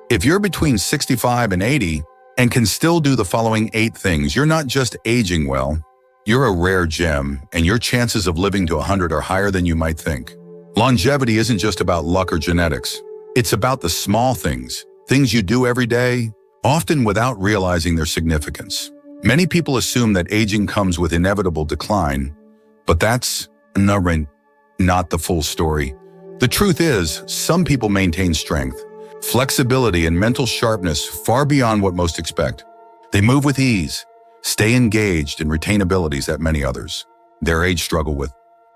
If you're between 65 and 80 and can still do the following 8 things, you're not just aging well, you're a rare gem, and your chances of living to 100 are higher than you might think. Longevity isn't just about luck or genetics. It's about the small things you do every day, often without realizing their significance. Many people assume that aging comes with inevitable decline, but that's not the full story. The truth is, some people maintain strength, flexibility, and mental sharpness far beyond what most expect. They move with ease, stay engaged, and retain abilities that many others their age struggle with.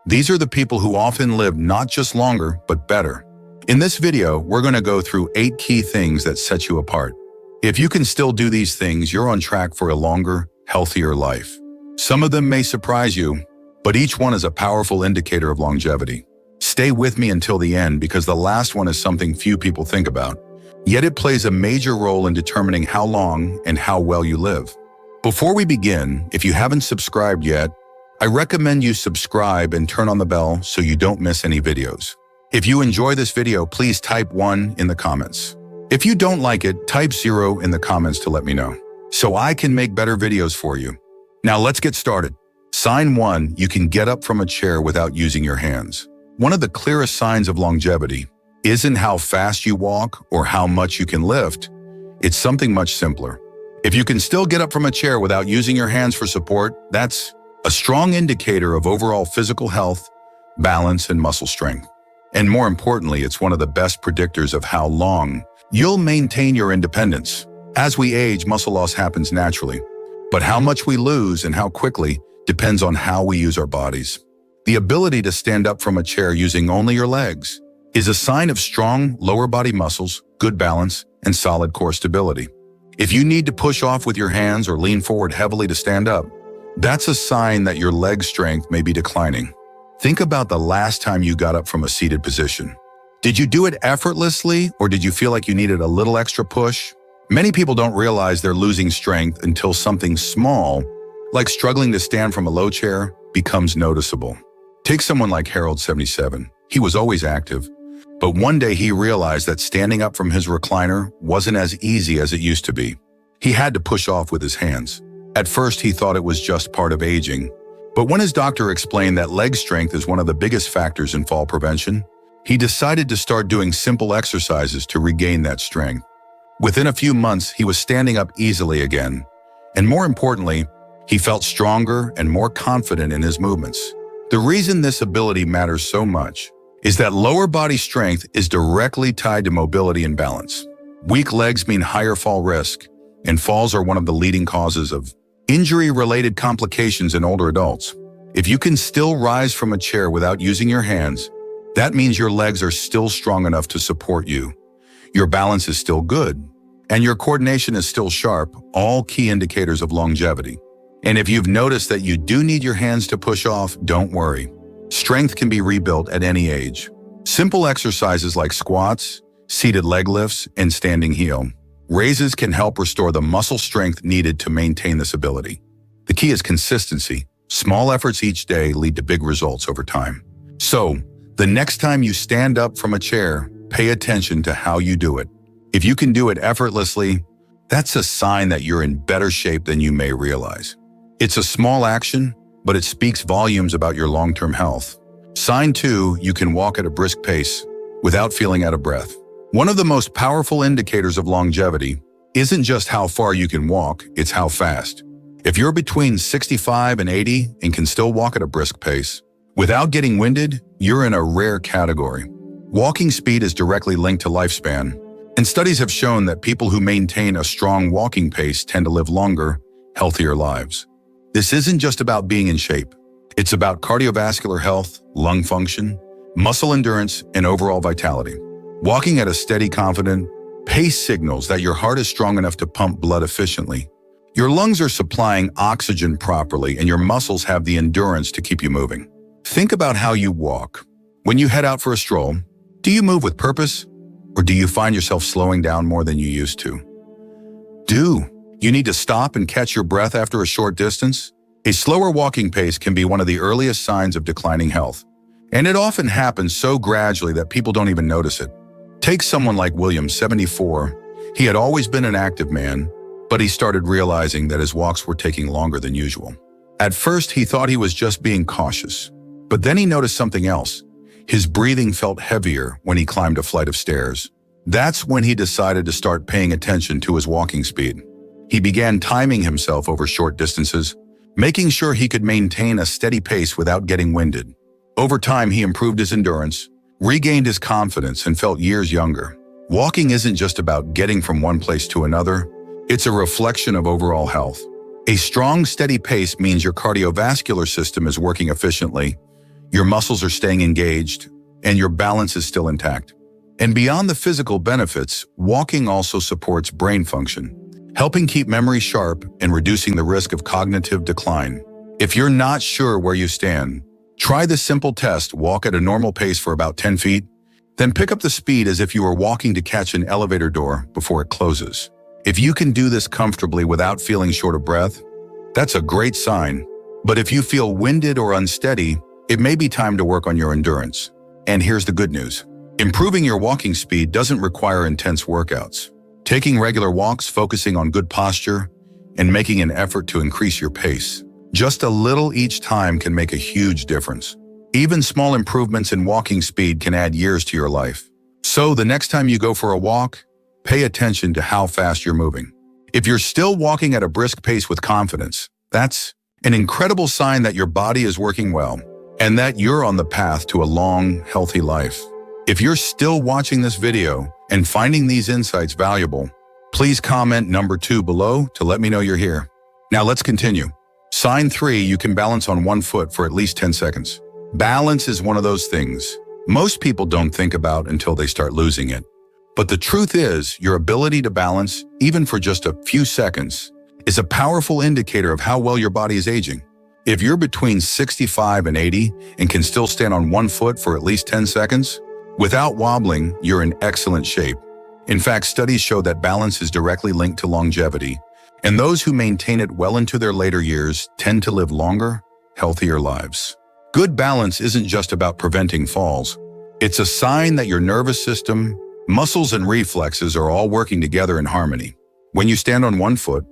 These are the people who often live not just longer, but better. In this video, we're going to go through 8 key things that set you apart. If you can still do these things, you're on track for a longer, healthier life. Some of them may surprise you, but each one is a powerful indicator of longevity. Stay with me until the end because the last one is something few people think about, yet it plays a major role in determining how long and how well you live. Before we begin, if you haven't subscribed yet, I recommend you subscribe and turn on the bell so you don't miss any videos. If you enjoy this video, please type 1 in the comments. If you don't like it, type 0 in the comments to let me know, so I can make better videos for you. Now let's get started. Sign 1, you can get up from a chair without using your hands. One of the clearest signs of longevity isn't how fast you walk or how much you can lift. It's something much simpler. If you can still get up from a chair without using your hands for support, that's a strong indicator of overall physical health, balance, and muscle strength. And more importantly, it's one of the best predictors of how long you'll maintain your independence. As we age, muscle loss happens naturally, but how much we lose and how quickly depends on how we use our bodies. The ability to stand up from a chair using only your legs is a sign of strong lower body muscles, good balance, and solid core stability. If you need to push off with your hands or lean forward heavily to stand up, that's a sign that your leg strength may be declining. Think about the last time you got up from a seated position. Did you do it effortlessly, or did you feel like you needed a little extra push? Many people don't realize they're losing strength until something small, like struggling to stand from a low chair, becomes noticeable. Take someone like Harold, 77. He was always active, but one day he realized that standing up from his recliner wasn't as easy as it used to be. He had to push off with his hands. At first, he thought it was just part of aging, but when his doctor explained that leg strength is one of the biggest factors in fall prevention, he decided to start doing simple exercises to regain that strength. Within a few months, he was standing up easily again, and more importantly, he felt stronger and more confident in his movements. The reason this ability matters so much is that lower body strength is directly tied to mobility and balance. Weak legs mean higher fall risk, and falls are one of the leading causes of injury-related complications in older adults. If you can still rise from a chair without using your hands, that means your legs are still strong enough to support you. Your balance is still good, and your coordination is still sharp, all key indicators of longevity. And if you've noticed that you do need your hands to push off, don't worry. Strength can be rebuilt at any age. Simple exercises like squats, seated leg lifts, and standing heel raises can help restore the muscle strength needed to maintain this ability. The key is consistency. Small efforts each day lead to big results over time. So, the next time you stand up from a chair, pay attention to how you do it. If you can do it effortlessly, that's a sign that you're in better shape than you may realize. It's a small action, but it speaks volumes about your long-term health. Sign 2, you can walk at a brisk pace without feeling out of breath. One of the most powerful indicators of longevity isn't just how far you can walk, it's how fast. If you're between 65 and 80 and can still walk at a brisk pace without getting winded, you're in a rare category. Walking speed is directly linked to lifespan, and studies have shown that people who maintain a strong walking pace tend to live longer, healthier lives. This isn't just about being in shape. It's about cardiovascular health, lung function, muscle endurance, and overall vitality. Walking at a steady, confident pace signals that your heart is strong enough to pump blood efficiently. Your lungs are supplying oxygen properly, and your muscles have the endurance to keep you moving. Think about how you walk. When you head out for a stroll, do you move with purpose, or do you find yourself slowing down more than you used to? You need to stop and catch your breath after a short distance? A slower walking pace can be one of the earliest signs of declining health, and it often happens so gradually that people don't even notice it. Take someone like William, 74. He had always been an active man, but he started realizing that his walks were taking longer than usual. At first, he thought he was just being cautious, but then he noticed something else. His breathing felt heavier when he climbed a flight of stairs. That's when he decided to start paying attention to his walking speed. He began timing himself over short distances, making sure he could maintain a steady pace without getting winded. Over time, he improved his endurance, regained his confidence, and felt years younger. Walking isn't just about getting from one place to another. It's a reflection of overall health. A strong, steady pace means your cardiovascular system is working efficiently, your muscles are staying engaged, and your balance is still intact. And beyond the physical benefits, walking also supports brain function, helping keep memory sharp and reducing the risk of cognitive decline. If you're not sure where you stand, try this simple test. Walk at a normal pace for about 10 feet, then pick up the speed as if you were walking to catch an elevator door before it closes. If you can do this comfortably without feeling short of breath, that's a great sign. But if you feel winded or unsteady, it may be time to work on your endurance. And here's the good news. Improving your walking speed doesn't require intense workouts. Taking regular walks, focusing on good posture, and making an effort to increase your pace. Just a little each time can make a huge difference. Even small improvements in walking speed can add years to your life. So the next time you go for a walk, pay attention to how fast you're moving. If you're still walking at a brisk pace with confidence, that's an incredible sign that your body is working well and that you're on the path to a long, healthy life. If you're still watching this video and finding these insights valuable, please comment number 2 below to let me know you're here. Now let's continue. Sign 3, you can balance on one foot for at least 10 seconds. Balance is one of those things most people don't think about until they start losing it. But the truth is, your ability to balance, even for just a few seconds, is a powerful indicator of how well your body is aging. If you're between 65 and 80 and can still stand on one foot for at least 10 seconds, without wobbling, you're in excellent shape. In fact, studies show that balance is directly linked to longevity, and those who maintain it well into their later years tend to live longer, healthier lives. Good balance isn't just about preventing falls. It's a sign that your nervous system, muscles, and reflexes are all working together in harmony. When you stand on one foot,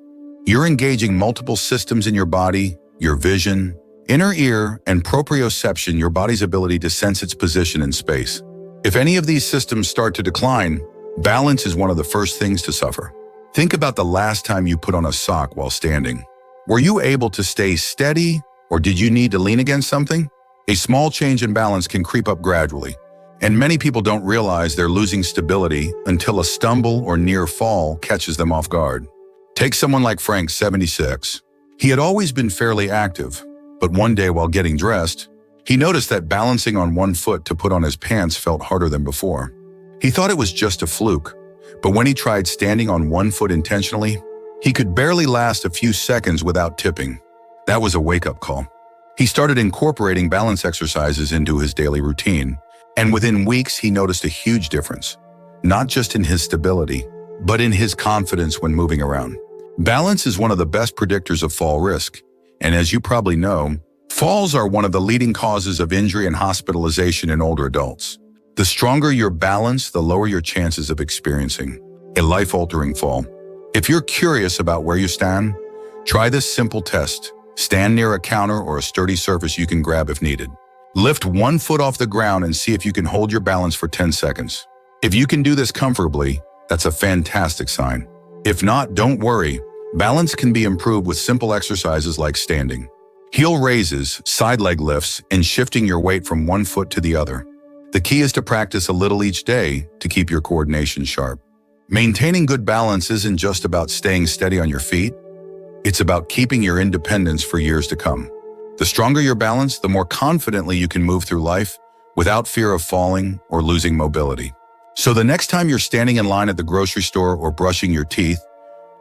you're engaging multiple systems in your body, your vision, inner ear, and proprioception, your body's ability to sense its position in space. If any of these systems start to decline, balance is one of the first things to suffer. Think about the last time you put on a sock while standing. Were you able to stay steady, or did you need to lean against something? A small change in balance can creep up gradually, and many people don't realize they're losing stability until a stumble or near fall catches them off guard. Take someone like Frank, 76. He had always been fairly active, but one day while getting dressed, he noticed that balancing on one foot to put on his pants felt harder than before. He thought it was just a fluke, but when he tried standing on one foot intentionally, he could barely last a few seconds without tipping. That was a wake-up call. He started incorporating balance exercises into his daily routine, and within weeks he noticed a huge difference, not just in his stability, but in his confidence when moving around. Balance is one of the best predictors of fall risk, and as you probably know, falls are one of the leading causes of injury and hospitalization in older adults. The stronger your balance, the lower your chances of experiencing a life-altering fall. If you're curious about where you stand, try this simple test. Stand near a counter or a sturdy surface you can grab if needed. Lift one foot off the ground and see if you can hold your balance for 10 seconds. If you can do this comfortably, that's a fantastic sign. If not, don't worry. Balance can be improved with simple exercises like standing, heel raises, side leg lifts, and shifting your weight from one foot to the other. The key is to practice a little each day to keep your coordination sharp. Maintaining good balance isn't just about staying steady on your feet. It's about keeping your independence for years to come. The stronger your balance, the more confidently you can move through life without fear of falling or losing mobility. So the next time you're standing in line at the grocery store or brushing your teeth,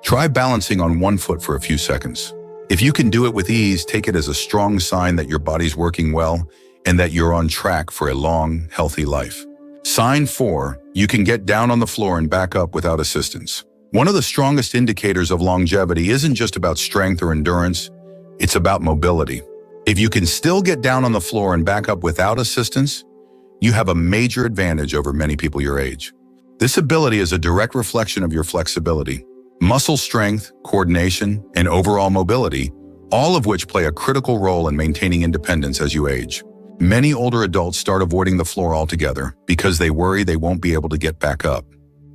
try balancing on one foot for a few seconds. If you can do it with ease, take it as a strong sign that your body's working well and that you're on track for a long, healthy life. Sign 4, you can get down on the floor and back up without assistance. One of the strongest indicators of longevity isn't just about strength or endurance, it's about mobility. If you can still get down on the floor and back up without assistance, you have a major advantage over many people your age. This ability is a direct reflection of your flexibility. Muscle strength, coordination, and overall mobility, all of which play a critical role in maintaining independence as you age. Many older adults start avoiding the floor altogether because they worry they won't be able to get back up.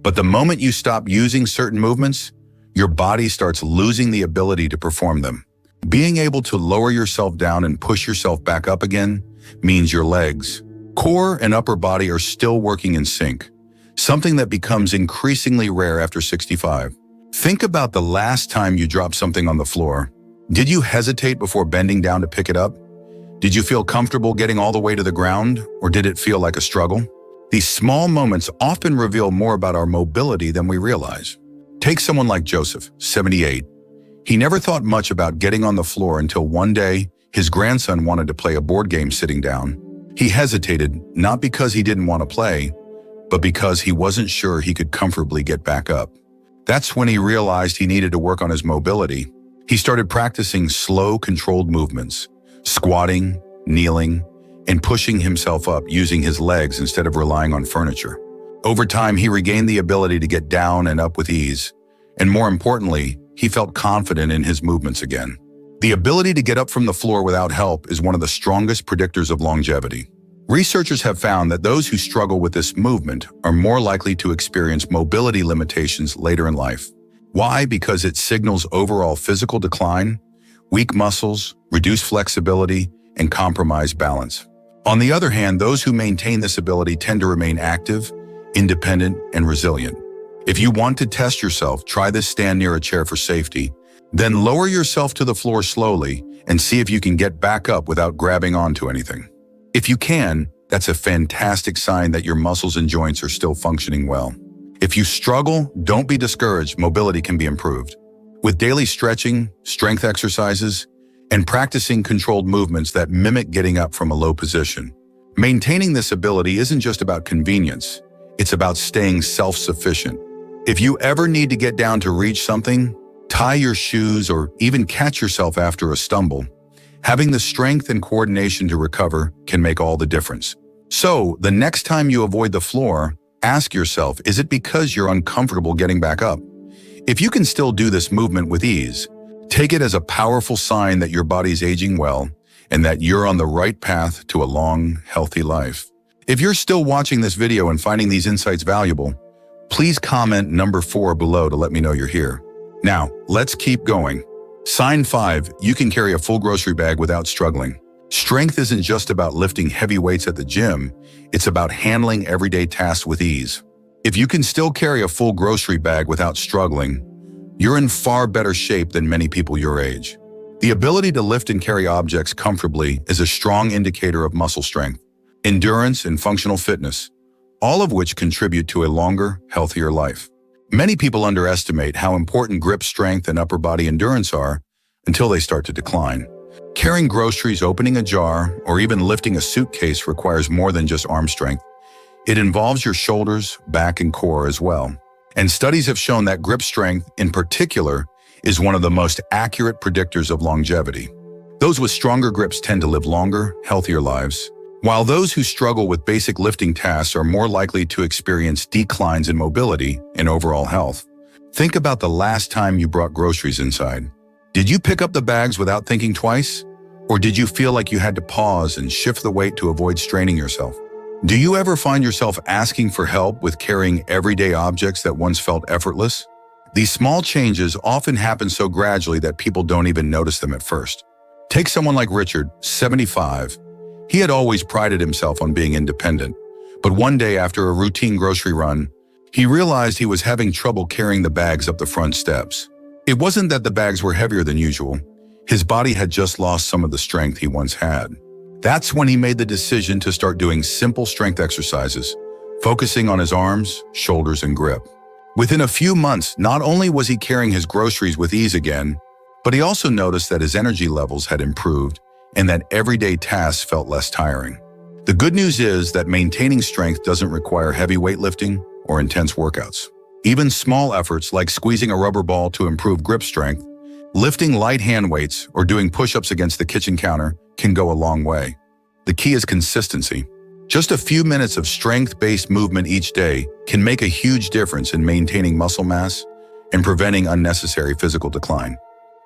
But the moment you stop using certain movements, your body starts losing the ability to perform them. Being able to lower yourself down and push yourself back up again means your legs, core, and upper body are still working in sync, something that becomes increasingly rare after 65. Think about the last time you dropped something on the floor. Did you hesitate before bending down to pick it up? Did you feel comfortable getting all the way to the ground, or did it feel like a struggle? These small moments often reveal more about our mobility than we realize. Take someone like Joseph, 78. He never thought much about getting on the floor until one day his grandson wanted to play a board game sitting down. He hesitated, not because he didn't want to play, but because he wasn't sure he could comfortably get back up. That's when he realized he needed to work on his mobility. He started practicing slow, controlled movements, squatting, kneeling, and pushing himself up using his legs instead of relying on furniture. Over time, he regained the ability to get down and up with ease, and more importantly, he felt confident in his movements again. The ability to get up from the floor without help is one of the strongest predictors of longevity. Researchers have found that those who struggle with this movement are more likely to experience mobility limitations later in life. Why? Because it signals overall physical decline, weak muscles, reduced flexibility, and compromised balance. On the other hand, those who maintain this ability tend to remain active, independent, and resilient. If you want to test yourself, try this stand near a chair for safety, then lower yourself to the floor slowly and see if you can get back up without grabbing onto anything. If you can, that's a fantastic sign that your muscles and joints are still functioning well. If you struggle, don't be discouraged. Mobility can be improved. With daily stretching, strength exercises, and practicing controlled movements that mimic getting up from a low position. Maintaining this ability isn't just about convenience, it's about staying self-sufficient. If you ever need to get down to reach something, tie your shoes, or even catch yourself after a stumble, having the strength and coordination to recover can make all the difference. So, the next time you avoid the floor, ask yourself, is it because you're uncomfortable getting back up? If you can still do this movement with ease, take it as a powerful sign that your body's aging well and that you're on the right path to a long, healthy life. If you're still watching this video and finding these insights valuable, please comment number 4 below to let me know you're here. Now, let's keep going. Sign 5, you can carry a full grocery bag without struggling. Strength isn't just about lifting heavy weights at the gym, it's about handling everyday tasks with ease. If you can still carry a full grocery bag without struggling, you're in far better shape than many people your age. The ability to lift and carry objects comfortably is a strong indicator of muscle strength, endurance, and functional fitness, all of which contribute to a longer, healthier life. Many people underestimate how important grip strength and upper body endurance are until they start to decline. Carrying groceries, opening a jar, or even lifting a suitcase requires more than just arm strength. It involves your shoulders, back, and core as well. And studies have shown that grip strength, in particular, is one of the most accurate predictors of longevity. Those with stronger grips tend to live longer, healthier lives, while those who struggle with basic lifting tasks are more likely to experience declines in mobility and overall health. Think about the last time you brought groceries inside. Did you pick up the bags without thinking twice? Or did you feel like you had to pause and shift the weight to avoid straining yourself? Do you ever find yourself asking for help with carrying everyday objects that once felt effortless? These small changes often happen so gradually that people don't even notice them at first. Take someone like Richard, 75. He had always prided himself on being independent, but one day after a routine grocery run, he realized he was having trouble carrying the bags up the front steps. It wasn't that the bags were heavier than usual. His body had just lost some of the strength he once had. That's when he made the decision to start doing simple strength exercises, focusing on his arms, shoulders, and grip. Within a few months, not only was he carrying his groceries with ease again, but he also noticed that his energy levels had improved and that everyday tasks felt less tiring. The good news is that maintaining strength doesn't require heavy weightlifting or intense workouts. Even small efforts like squeezing a rubber ball to improve grip strength, lifting light hand weights, or doing push-ups against the kitchen counter can go a long way. The key is consistency. Just a few minutes of strength-based movement each day can make a huge difference in maintaining muscle mass and preventing unnecessary physical decline.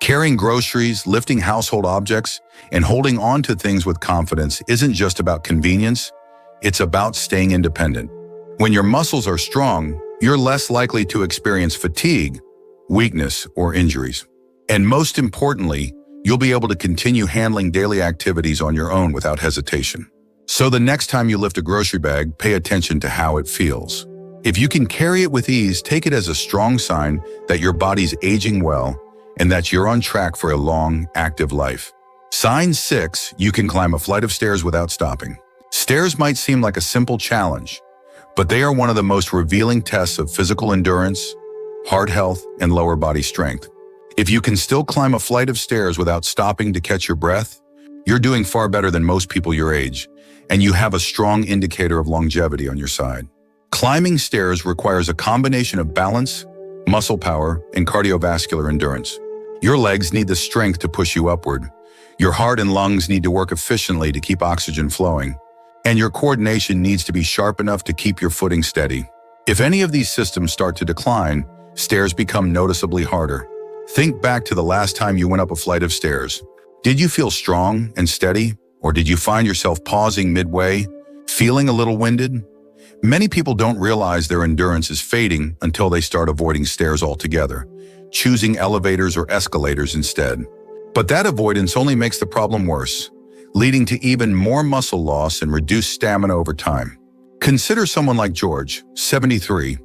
Carrying groceries, lifting household objects, and holding on to things with confidence isn't just about convenience, it's about staying independent. When your muscles are strong, you're less likely to experience fatigue, weakness, or injuries. And most importantly, you'll be able to continue handling daily activities on your own without hesitation. So the next time you lift a grocery bag, pay attention to how it feels. If you can carry it with ease, take it as a strong sign that your body's aging well and that you're on track for a long, active life. Sign 6, you can climb a flight of stairs without stopping. Stairs might seem like a simple challenge, but they are one of the most revealing tests of physical endurance, heart health, and lower body strength. If you can still climb a flight of stairs without stopping to catch your breath, you're doing far better than most people your age, and you have a strong indicator of longevity on your side. Climbing stairs requires a combination of balance, muscle power, and cardiovascular endurance. Your legs need the strength to push you upward. Your heart and lungs need to work efficiently to keep oxygen flowing. And your coordination needs to be sharp enough to keep your footing steady. If any of these systems start to decline, stairs become noticeably harder. Think back to the last time you went up a flight of stairs. Did you feel strong and steady, or did you find yourself pausing midway, feeling a little winded? Many people don't realize their endurance is fading until they start avoiding stairs altogether, choosing elevators or escalators instead. But that avoidance only makes the problem worse, leading to even more muscle loss and reduced stamina over time. Consider someone like George, 73.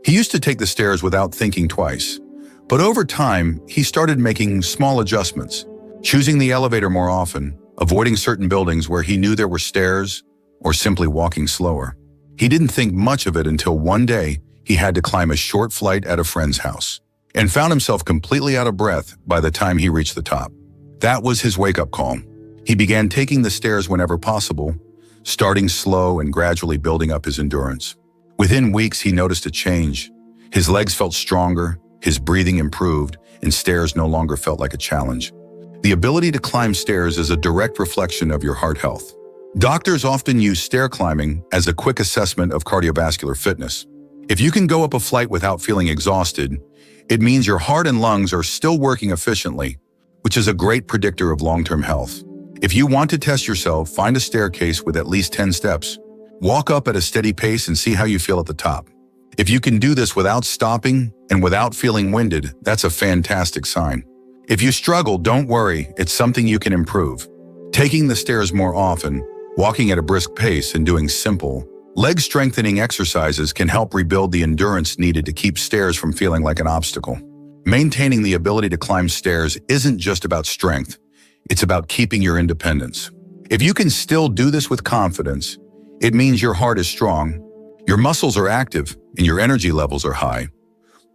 He used to take the stairs without thinking twice. But over time, he started making small adjustments, choosing the elevator more often, avoiding certain buildings where he knew there were stairs, or simply walking slower. He didn't think much of it until one day he had to climb a short flight at a friend's house and found himself completely out of breath by the time he reached the top. That was his wake-up call. He began taking the stairs whenever possible, starting slow and gradually building up his endurance. Within weeks, he noticed a change. His legs felt stronger, his breathing improved, and stairs no longer felt like a challenge. The ability to climb stairs is a direct reflection of your heart health. Doctors often use stair climbing as a quick assessment of cardiovascular fitness. If you can go up a flight without feeling exhausted, it means your heart and lungs are still working efficiently, which is a great predictor of long-term health. If you want to test yourself, find a staircase with at least 10 steps. Walk up at a steady pace and see how you feel at the top. If you can do this without stopping and without feeling winded, that's a fantastic sign. If you struggle, don't worry, it's something you can improve. Taking the stairs more often, walking at a brisk pace, and doing simple, leg-strengthening exercises can help rebuild the endurance needed to keep stairs from feeling like an obstacle. Maintaining the ability to climb stairs isn't just about strength, it's about keeping your independence. If you can still do this with confidence, it means your heart is strong, your muscles are active, and your energy levels are high.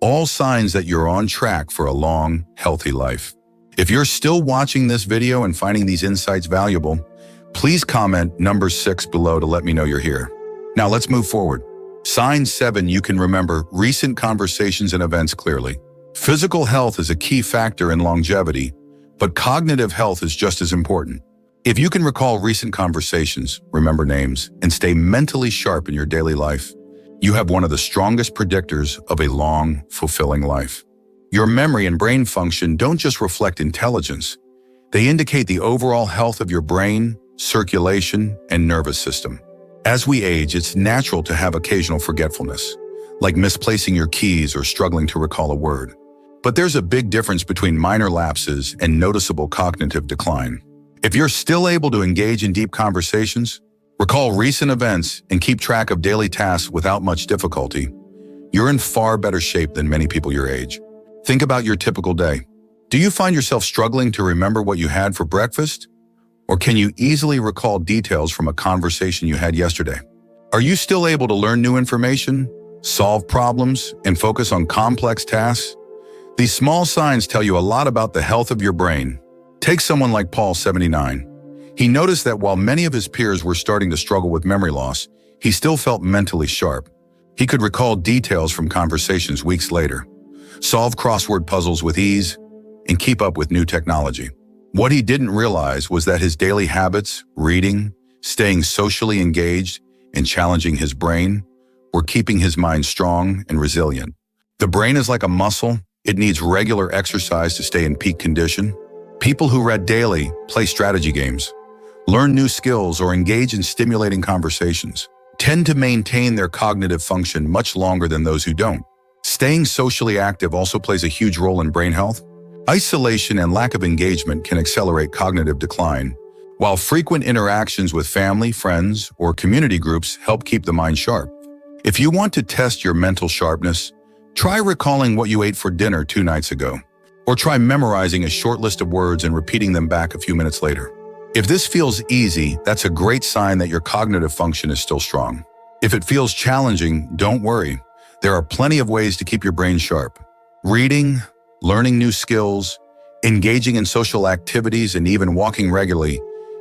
All signs that you're on track for a long, healthy life. If you're still watching this video and finding these insights valuable, please comment number 6 below to let me know you're here. Now let's move forward. Sign 7, you can remember recent conversations and events clearly. Physical health is a key factor in longevity, but cognitive health is just as important. If you can recall recent conversations, remember names, and stay mentally sharp in your daily life, you have one of the strongest predictors of a long, fulfilling life. Your memory and brain function don't just reflect intelligence. They indicate the overall health of your brain, circulation, and nervous system. As we age, it's natural to have occasional forgetfulness, like misplacing your keys or struggling to recall a word. But there's a big difference between minor lapses and noticeable cognitive decline. If you're still able to engage in deep conversations, recall recent events, and keep track of daily tasks without much difficulty, you're in far better shape than many people your age. Think about your typical day. Do you find yourself struggling to remember what you had for breakfast? Or can you easily recall details from a conversation you had yesterday? Are you still able to learn new information, solve problems, and focus on complex tasks? These small signs tell you a lot about the health of your brain. Take someone like Paul, 79. He noticed that while many of his peers were starting to struggle with memory loss, he still felt mentally sharp. He could recall details from conversations weeks later, solve crossword puzzles with ease, and keep up with new technology. What he didn't realize was that his daily habits, reading, staying socially engaged, and challenging his brain were keeping his mind strong and resilient. The brain is like a muscle. It needs regular exercise to stay in peak condition. People who read daily, play strategy games, learn new skills, or engage in stimulating conversations tend to maintain their cognitive function much longer than those who don't. Staying socially active also plays a huge role in brain health. Isolation and lack of engagement can accelerate cognitive decline, while frequent interactions with family, friends, or community groups help keep the mind sharp. If you want to test your mental sharpness, try recalling what you ate for dinner 2 nights ago, or try memorizing a short list of words and repeating them back a few minutes later. If this feels easy, that's a great sign that your cognitive function is still strong. If it feels challenging, don't worry. There are plenty of ways to keep your brain sharp. Reading, learning new skills, engaging in social activities, and even walking regularly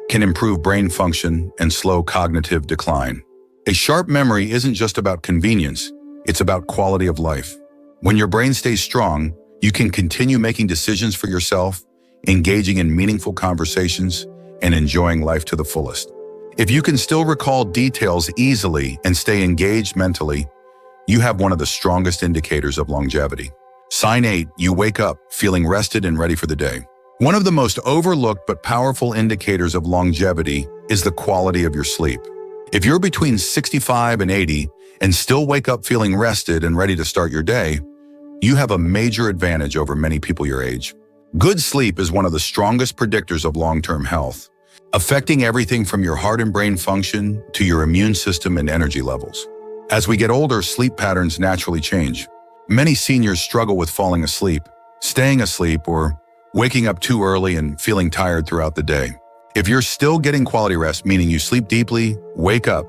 can improve brain function and slow cognitive decline. A sharp memory isn't just about convenience, it's about quality of life. When your brain stays strong, you can continue making decisions for yourself, engaging in meaningful conversations, and enjoying life to the fullest. If you can still recall details easily and stay engaged mentally, you have one of the strongest indicators of longevity. Sign 8, you wake up feeling rested and ready for the day. One of the most overlooked but powerful indicators of longevity is the quality of your sleep. If you're between 65 and 80 and still wake up feeling rested and ready to start your day, you have a major advantage over many people your age. Good sleep is one of the strongest predictors of long-term health, affecting everything from your heart and brain function to your immune system and energy levels. As we get older, sleep patterns naturally change. Many seniors struggle with falling asleep, staying asleep, or waking up too early and feeling tired throughout the day. If you're still getting quality rest, meaning you sleep deeply, wake up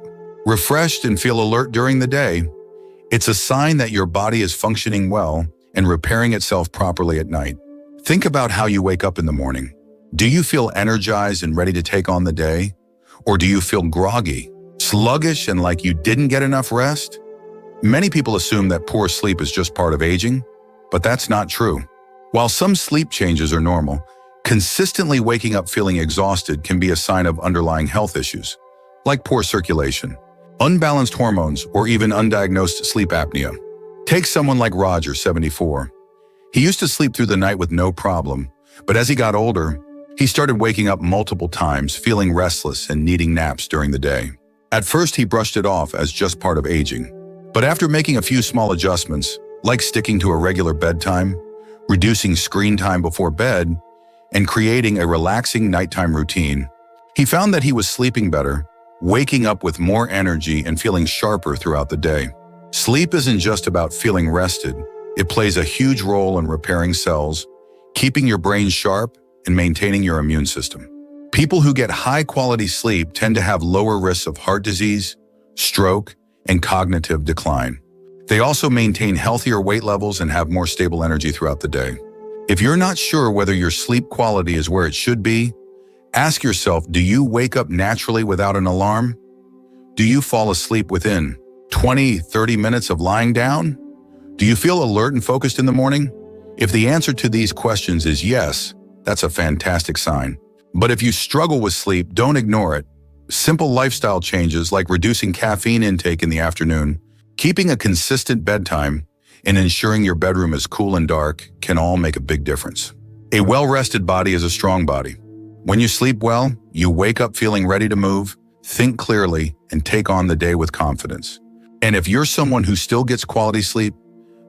refreshed, and feel alert during the day, it's a sign that your body is functioning well and repairing itself properly at night. Think about how you wake up in the morning. Do you feel energized and ready to take on the day? Or do you feel groggy, sluggish, and like you didn't get enough rest? Many people assume that poor sleep is just part of aging, but that's not true. While some sleep changes are normal, consistently waking up feeling exhausted can be a sign of underlying health issues, like poor circulation, unbalanced hormones, or even undiagnosed sleep apnea. Take someone like Roger, 74. He used to sleep through the night with no problem, but as he got older, he started waking up multiple times, feeling restless and needing naps during the day. At first, he brushed it off as just part of aging. But after making a few small adjustments, like sticking to a regular bedtime, reducing screen time before bed, and creating a relaxing nighttime routine, he found that he was sleeping better, waking up with more energy, and feeling sharper throughout the day. Sleep isn't just about feeling rested. It plays a huge role in repairing cells, keeping your brain sharp, and maintaining your immune system. People who get high-quality sleep tend to have lower risks of heart disease, stroke, and cognitive decline. They also maintain healthier weight levels and have more stable energy throughout the day. If you're not sure whether your sleep quality is where it should be, ask yourself, do you wake up naturally without an alarm? Do you fall asleep within 20-30 minutes of lying down? Do you feel alert and focused in the morning? If the answer to these questions is yes, that's a fantastic sign. But if you struggle with sleep, don't ignore it. Simple lifestyle changes like reducing caffeine intake in the afternoon, keeping a consistent bedtime, and ensuring your bedroom is cool and dark can all make a big difference. A well-rested body is a strong body. When you sleep well, you wake up feeling ready to move, think clearly, and take on the day with confidence. And if you're someone who still gets quality sleep,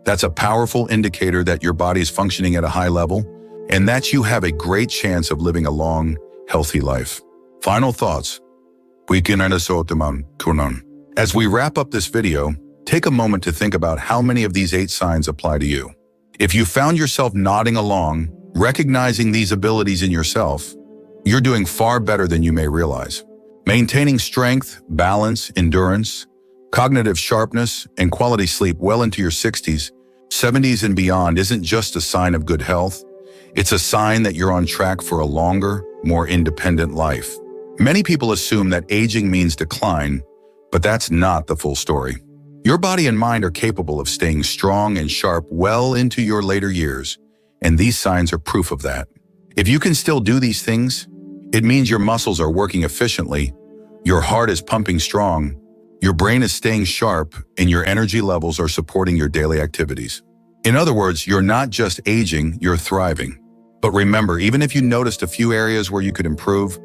that's a powerful indicator that your body is functioning at a high level and that you have a great chance of living a long, healthy life. Final thoughts. As we wrap up this video, take a moment to think about how many of these 8 signs apply to you. If you found yourself nodding along, recognizing these abilities in yourself, you're doing far better than you may realize. Maintaining strength, balance, endurance, cognitive sharpness, and quality sleep well into your 60s, 70s, and beyond isn't just a sign of good health. It's a sign that you're on track for a longer, more independent life. Many people assume that aging means decline, but that's not the full story. Your body and mind are capable of staying strong and sharp well into your later years, and these signs are proof of that. If you can still do these things, it means your muscles are working efficiently, Your heart is pumping strong, your brain is staying sharp, and your energy levels are supporting your daily activities. In other words, you're not just aging, you're thriving. But remember, even if you noticed a few areas where you could improve,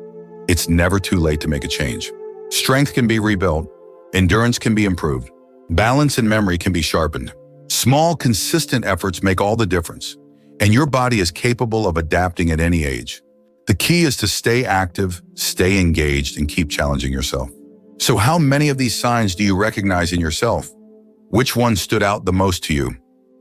it's never too late to make a change. Strength can be rebuilt, endurance can be improved, balance and memory can be sharpened. Small, consistent efforts make all the difference, and your body is capable of adapting at any age. The key is to stay active, stay engaged, and keep challenging yourself. So how many of these signs do you recognize in yourself? Which one stood out the most to you?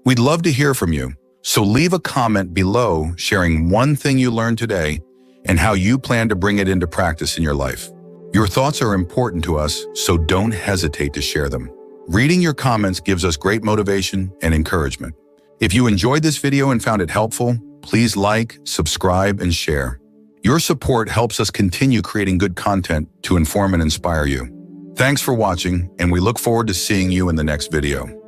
We'd love to hear from you, so leave a comment below sharing one thing you learned today and how you plan to bring it into practice in your life. Your thoughts are important to us, so don't hesitate to share them. Reading your comments gives us great motivation and encouragement. If you enjoyed this video and found it helpful, please like, subscribe, and share. Your support helps us continue creating good content to inform and inspire you. Thanks for watching, and we look forward to seeing you in the next video.